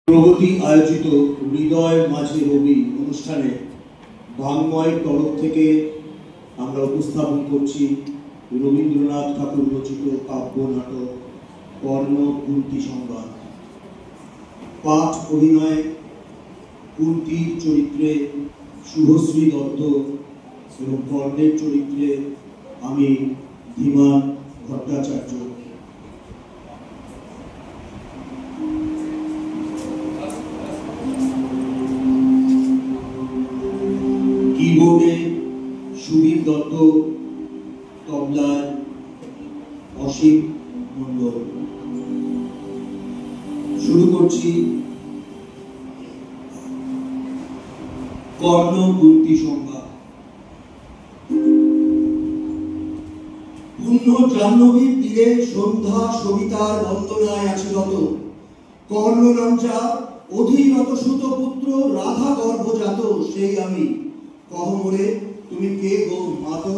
প্রগতি আয়োজিত হৃদয় মাঝে রবি অনুষ্ঠানে বাংময়ের তরফ থেকে আমরা উপস্থাপন করছি রবীন্দ্রনাথ ঠাকুর রচিত কাব্য নাটক কর্ণ কুন্তী সংবাদ। পাঠ অভিনয়ে কুন্তীর চরিত্রে শুভশ্রী দত্ত এবং কর্ণের চরিত্রে আমি ধীমান ভট্টাচার্য। কিবোর্ডে সুবীর দত্ত, তবলায় অসীম মণ্ডল। শুরু করছি কর্ণ কুন্তী সংবাদ। পুণ্য জাহ্নবীর তীরে সন্ধ্যা সবিতার বন্দনায় আছে যত। কর্ণ নাম যা অধীনত সুত পুত্র রাধা গর্ভজাত, সেই আমি। কহ মোরে তুমি কে গো মাতো?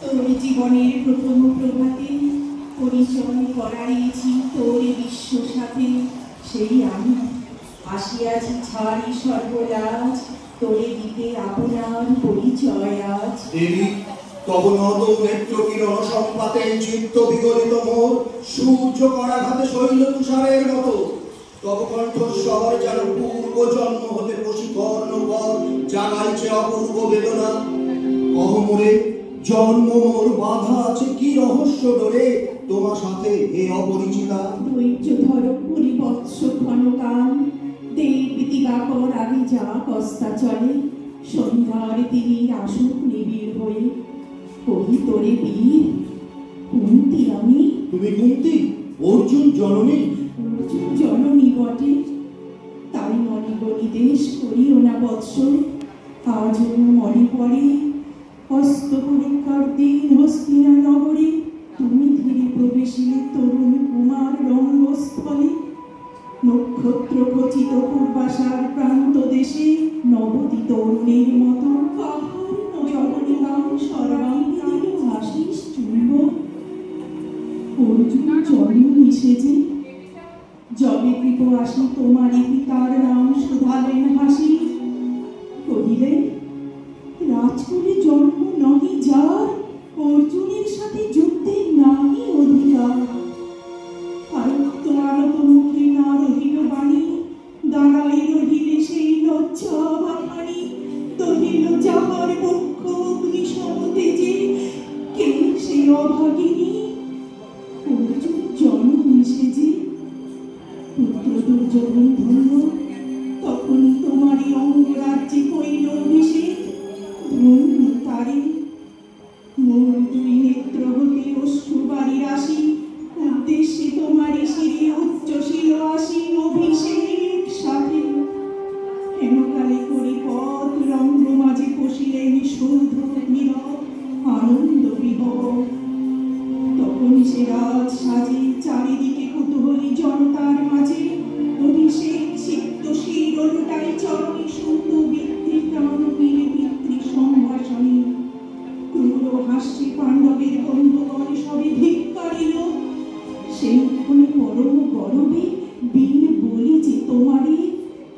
তোর জীবনের প্রথম প্রভাতে পরিচয় করাইছি তোর বিশ্ব সাথে, সেই আমি। আসিয়াছি ছাড়ি সর্বলাজ, তোরে দিতে আপনার পরিচয় আজ। দেবী তব নদ নেত্র কিরণ সম্পাতে চিত্ত বিগলিত মোর, সূর্য করাঘাতে শৈল তুষারের মতো। তব কণ্ঠস্বর যেন পূর্ব জন্ম হতে বশীকর্ণ পর জাগাইছে অপূর্ব বেদনা। কহ মোরে জন্ম মোর বাধা আছে কি রহস্য ডোরে, তোমার সাথে হে অপরিচিতা। ধৈর্য ধর পরিবৎস ক্ষণকাল, দেব দিবাকর আগে যা কস্তা চলে। সন্ধ্যার তিমির আসুক নিবিড় হয়ে, কহি তোরে বীর কুন্তী আমি। তুমি কুন্তী অর্জুন জননী? অর্জুন জননী বটে, তাই মনে বলিদেশ করিও না বৎস। আজও মনে পড়ে হস্ত পরীক্ষার দিন হস্তিনা নগরে, তুমি ধীরে প্রবেশিলে তরুণ কুমার রঙ্গস্থলে। নক্ষত্র খচিত পূর্বাশার প্রান্ত দেশে, নবতী তরুণের মতো কাহার জগনী নাম সর্বাঙ্গে দিল আশিস চুম্ব। অর্জুন জননী সেজে যবে কৃপ আসি তোমারই পিতার নাম শুধালেন হাসি। কহিলেন রাজকুলে জন্ম নহি যার, অর্জুনের সাথে যুদ্ধের নাহি অধিকার। আরক্ত আনত মুখে না রহিল বাণী, দাঁড়াই রহিলে সেই লজ্জা বাহানি। দহিল যাহার বক্ষ অগ্নি সমতেজে, কে সেই অভাগিনী? অর্জুন জননী সেজে। পুত্র দুর্যোধন ধন্য, তখন তোমারই অঙ্গরাজ্যে কইল অভিষেক। ধন্য তারে মোর দুই নেত্র হতে অশ্রুবারি রাশি, উদ্দেশ্যে তোমারই শিরে উচ্চশীল আসি অভিষেক সাথে। হেনকালে করি পথ রঙ্গ মাঝে পশিলেন শুদ্ধ নীরব আনন্দ বিভব। তখন সে রাজ সাজে চারিদিকে কুতূহলী জনতার মাঝে, অভিষেক সিক্ত শির লুটাই চরণে সুত বৃদ্ধি প্রাণ বীরে পিতৃ সম্ভাষণে। ক্রূর হাস্যে পাণ্ডবের বন্ধুগণ সবে ধিক্কারিল, সেইক্ষণে পরম গরবে বীর বলি যে তোমারে,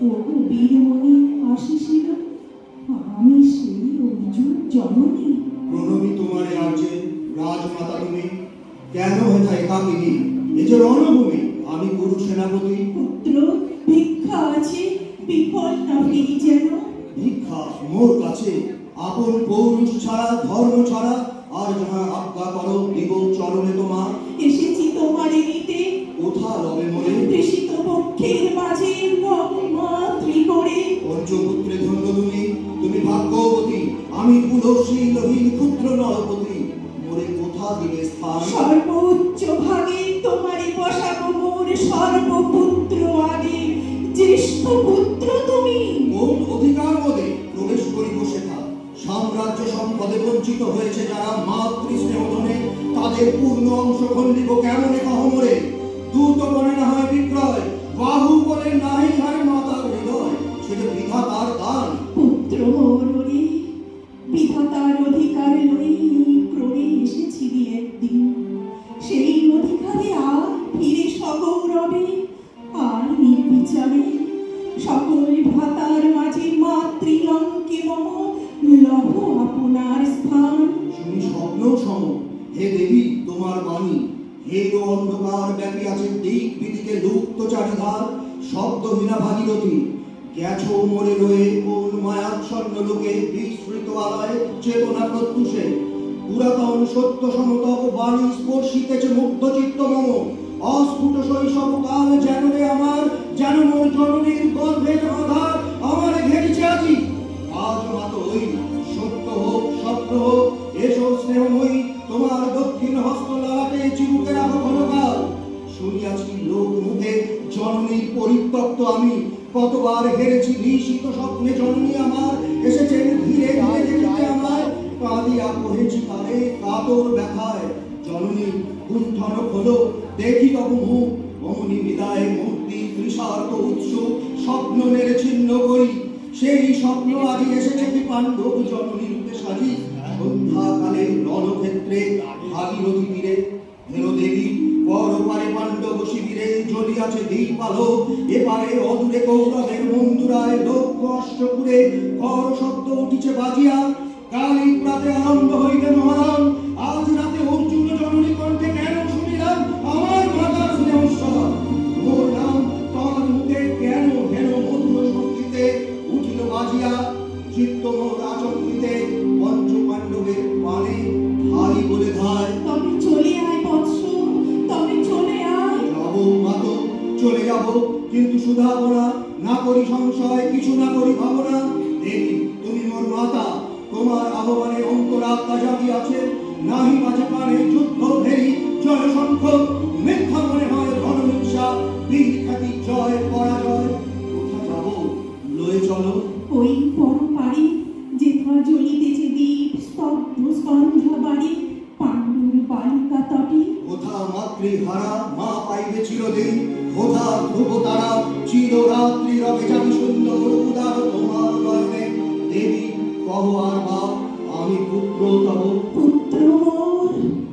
ওগো বীরমণি আসিছিল, আমি সেই অর্জুন জননী। প্রণবী তোমারে আর্যে রাজমাতা তুমি, কেন হেথা একাকিনী এ যে রণভূমি, আমি গুরু সেনাপতি। পুত্র ভিক্ষা আছে, বিফল না ফিরি যেন। ভিক্ষা মোর কাছে আপন পৌরুষ ছাড়া ধর্ম ছাড়া, আর যাহা আজ্ঞা করো দিব চরণে তোমার। এসেছি তোমারে নিতে, কোথা রবে মোরে? তৃষিত পক্ষের মাঝে মাতৃ করে। পঞ্চপুত্রে ধন্য তুমি, তুমি ভাগ্যবতী, আমি কুলশীলহীন ক্ষুদ্র নরপতি। মোরে কোথা দিলে স্থান? সর্বোচ্চ ভাগে তোমারে বসাবো মোর সর্বপুত্র আগে। জ্যেষ্ঠ পুত্র তুমি, কোন অধিকার মদে প্রবেশ করিব সেথা? সাম্রাজ্য সম্পদে বঞ্চিত হয়েছে যারা মাতৃ স্নেহধনে, তাদের পূর্ণ অংশ খণ্ডিব কেমনে কহ মোরে? দূত বনে না হয় বিক্রয়, বাহু বলে নাহি হারে মাতার হৃদয়, সেটা বিধাতার দান। পুত্র মোর ওরে, বিধাতার অধিকার লই ক্রমে এসেছিলি একদিন। সেই অধিকারে আর ফিরে সগৌরবে, আর লঙ্কে মম লহ আপনার স্থান। শুনি স্বপ্ন সম হে দেবী তোমার বাণী, হে গো অন্ধকার ব্যাপী আছে দিক বিদিকে লুপ্ত চারিধার, শব্দহীনা ভাগীরথী গেছো মরে রয়ে কোন মায়াচ্ছন্ন লোকে বিস্মৃত আলয়ে চেতনা প্রত্যুষে, পুরাতন সত্য সমতক বাণী স্পর্শিতেছে মুগ্ধ চিত্ত মম, অস্ফুট শৈশব কাল যেন রে আমার, যেন মোর জননীর গর্ভের আধার আমারে ঘেরিছে আজি। আজ মাতো ওই সত্য হোক স্বপ্ন হোক, এসো স্নেহময়ী তোমার দক্ষিণ হস্ত লালাটে চিবুকে রাখো ঘনকাল। শুনিয়াছি লোক মুখে জননীর পরিত্যক্ত আমি, কতবার হেরেছি নিশিত স্বপ্নে জননী আমার এসেছেন ধীরে ধীরে দেখিতে আমার, কাঁদিয়া কহেছি তারে কাতর ব্যথায়, জননী কুণ্ঠন হলো দেখি তবু মুখ, অমনি বিদায় মূর্তি তৃষার্ত উৎসুক স্বপ্ন নেড়ে ছিন্ন করি, সেই স্বপ্ন আজি এসেছে কি পাণ্ডব জননী রূপে সাজি। সন্ধ্যাকালে রণক্ষেত্রে ভাগীরথী তীরে হেলো দেবী, পরপারে পাণ্ডব শিবিরে জ্বলিয়াছে দীপ আলো, এপারে অদূরে কৌরবের বন্ধুরায় লক্ষ্য অষ্টপুরে কর শব্দ উঠিছে বাজিয়া, কালী প্রাতে আরম্ভ হইবে মহারণ, আজ রাতে অর্জুন জননী কণ্ঠে কেন শুনিলাম আমার মাতার স্নেহস্বর, মোর নাম তার মুখে কেন হেন মধুর সঙ্গীতে উঠিল বাজিয়া, চিত্ত মোর আচম্বিতে পঞ্চ পাণ্ডবের পানে হাই বলে ধায়। তবে চলে আয় বৎস, তবে চলে আয়। যাব মাতো চলে যাব, কিন্তু শুধাবো না, না করি সংশয় কিছু না করি ভাবনা, দেবী তুমি মোর মাতা, তোমার আহ্বানে অন্তরাত্মা জাগিয়াছে, নাহি বাজে কানে যুদ্ধ ভেরি জয় শঙ্খ, মিথ্যা মনে হয় রণহিংসা বীর খ্যাতি জয় পরাজয়, কোথা যাব লয়ে চলো। ওই পরপারে যেথা জ্বলিতেছে দীপ স্তব্ধ সন্ধ্যা বাড়ি পাণ্ডুর বালিকা তটে, কোথা মাতৃহারা মা পাইবে চিরদিন, কোথা ধ্রুব তারা চিররাত্রি রবে যাবি সুন্দর উদার তোমার গর্বে, দেবী কহ আর বাপ আমি পুত্র তব। পুত্র মোর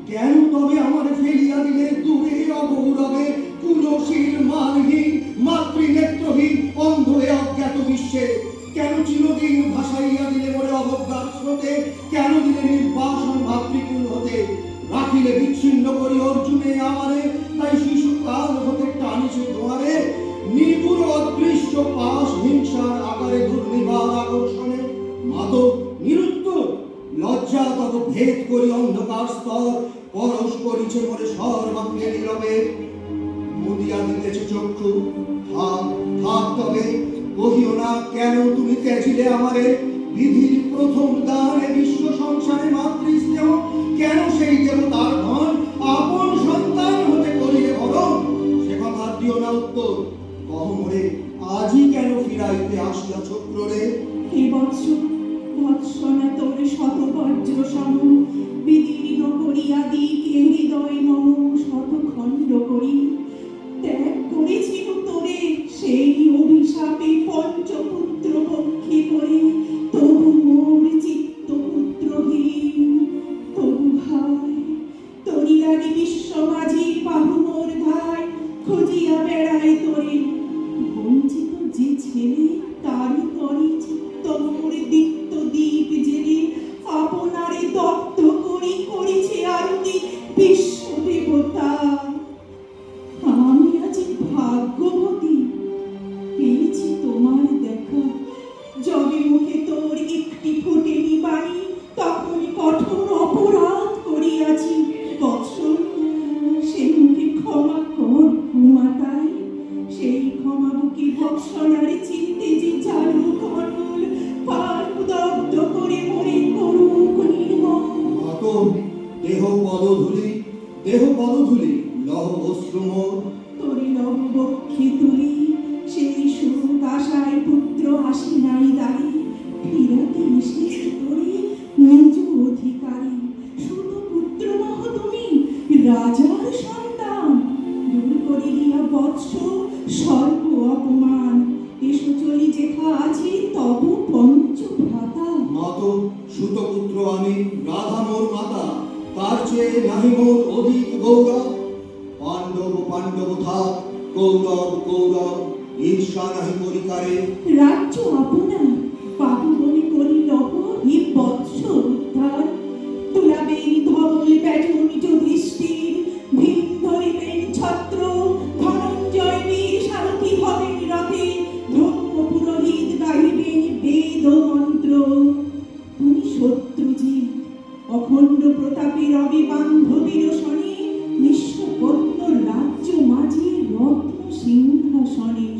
কেন তবে আমার ফেলিয়া দিলে দূরে অগৌরবে, কুলশীল মানহীন মাতৃনেত্রহীন অন্ধ এ অজ্ঞাত বিশ্বে, কেন চিরদিন ভাসাইয়া দিলে মোরে অবজ্ঞার স্রোতে, কেন দিলে নির্বাসন ভাতৃকুল হতে, রাখিলে বিচ্ছিন্ন করি অর্জুনে আমারে, তাই শিশুকাল হতে টানিছে দুয়ারে, নিগুড় অদৃশ্য পাশ হিংসার আকারে দুর্নিবার আকর্ষণে, মাতো নিরুত্তর লজ্জা তত ভেদ করি অন্ধকার স্তর, পরশ করিছে মোরে সর্বাঙ্গে নীরবে, মুদিয়া দিতেছে চক্ষু থাক থাক তবে কহিও না কেন তুমি ত্যাজিলে আমারে, বিধির প্রথম দানে বিশ্ব সংসারে মাতৃস্নেহ, কেন সেই দেবতার ধন আপন সন্তান হতে করিলে বরণ, সে কথা দিও না উত্তর, কহ মোরে আজই কেন ফিরাইতে আসিয়া চক্ররে। হে বৎস ভৎসনা তোর শত বজ্র সম, বিদীর্ণ করিয়া দিকে হৃদয় মম শত খণ্ড করি, ত্যাগ করেছিল তোরে সেই অভিশাপে পঞ্চপুত্র পক্ষে করে, তবু মোর চিত্ত পুত্রহীন, তবু ভাই তোরি লাগি বিশ্ব মাঝি বাহু মোর ধায়, খুঁজিয়া বেড়ায় তোরে বঞ্চিত যে ছেলে, তারি তরি চিত্ত মোর দীপ্ত দীপ জেলে, আপনারে দত্ত করি করেছে আরতি বিশ্ব দেবতা। আমি আজ ভাগ্যবতী পেয়েছি তোমার দেখা, যবে মুখে তোর একটি ফোটেনি বাণী, তখন কঠোর অপরাধ করিয়াছি বৎস, সে মুখে ক্ষমা কর মাতাই, সেই ক্ষমা বুকে ভৎসনারে চিনতে যে চালু কনল, পাপ দগ্ধ করে মরে করুক নির্মম। মাতো দেহ পদধূলি দেহ পদধূলি লহ অশ্রু মোর, তোরে লব বক্ষে তুলি সেই সুখ আশায় পুত্র আসি নাই দাঁড়ি, ফিরাতে এসেছি তোরে নিজ অধিকারী, শুধু পুত্র নহ তুমি রাজার সন্তান, দূর করে দিয়া বৎস সর্ব অপমান, এসো চলি যেথা আছি তব পঞ্চ ভ্রাতা। মাতো সুতপুত্র আমি রাধা মোর মাতা, তার চেয়ে নাহি মোর অধিক গৌরব, পাণ্ডব পাণ্ডব থাক কৌরব কৌরব ঈর্ষা নাহি করিকারে, রাজ্য আপনার পাবো বলে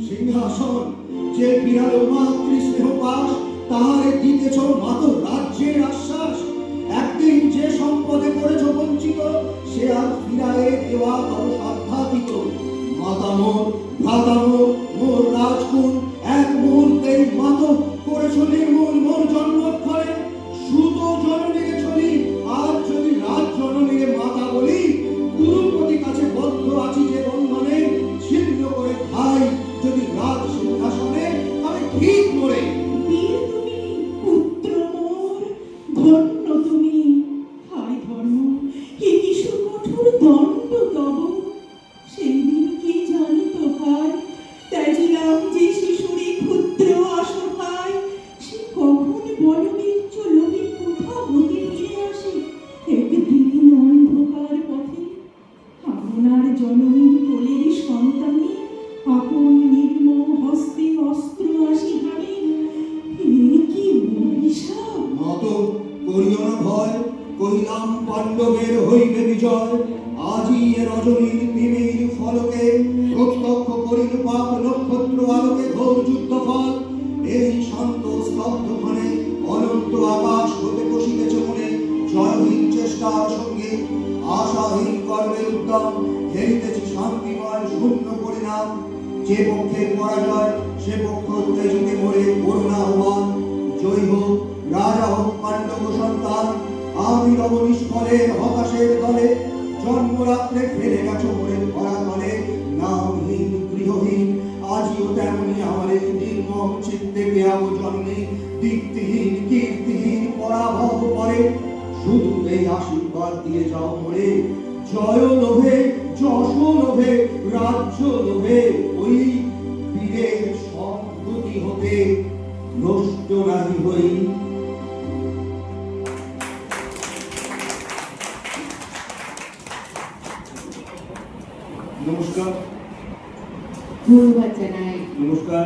সিংহাসন যে বিড়াল মাতৃস্নেহ পাশ তাহার দিতেছ মাত রাজ্যের আশ্বাস। একদিন যে সম্পদে করেছ বঞ্চিত সে আর ফিরায়ে দেওয়া তব সাধ্যাতীত। মাতা মোর ভ্রাতা মোর রাজকুল এক মুহূর্তেই মাত করেছ নির্মূল মোর জন্মক্ষরে। সুত জননীরে চলি আর যদি রাজ জননীরে মাতা বলি, গুরুপতি কাছে বদ্ধ আছি যে বন্ধনে, ছিন্ন করে খাই যদি রাজ সিংহাসনে তবে ঠিক মরে। বীর তুমি পুত্র মোর, ধন্য তুমি, হায় ধর্ম এ কি সুকঠোর দণ্ড তব। সেই দিন কি জানি তো হায়, ত্যাজিলাম যে শিশুরে ক্ষুদ্র অসহায়, সে কখন বলবীর্য লোভে কোথা হতে ফিরে আসে একদিন অন্ধকার পথে। আপনার জননীর কোলের সন্তানে আপন নির্মম হস্তে অস্ত্র আসি হারে, এ কি অভিশাপ। মত করিও না ভয়, কহিলাম পাণ্ডবের হইবে বিজয়। আজি এ রজনীর তিমির ফলকে প্রত্যক্ষ করিল পাপ নক্ষত্র আলোকে ঘোর যুদ্ধ ফল। এই শান্ত স্তব্ধ ক্ষণে অনন্ত আকাশ হতে বসিতেছে মনে জয়হীন চেষ্টার সঙ্গে আশাহীন কর্মের উদ্যম। হেরিতেছি শান্তিময় শূন্য পরিণাম। যে পক্ষের পরাজয় সে পক্ষ তেজুকে মরে করুণা আহ্বান। জয় হোক রাজা হোক পাণ্ডব সন্তান, আমি রব নিষ্ফলের হতাশের দলে। জন্মরাত্রে ফেলে গেছ মরে ধরা তলে, নামহীন গৃহহীন আজিও তেমনি আমার এই নির্মম চিত্তে পেয়াব জন্মে। দীপ্তিহীন কীর্তিহীন পরাভব পরে, শুধু এই আশীর্বাদ দিয়ে যাও মরে। জয় লোভে যশ লোভে রাজ্য লোভে ওই বীরের সম্মতি হতে নষ্ট নাহি হই। নমস্কার। ধন্যবাদ জানাই। নমস্কার।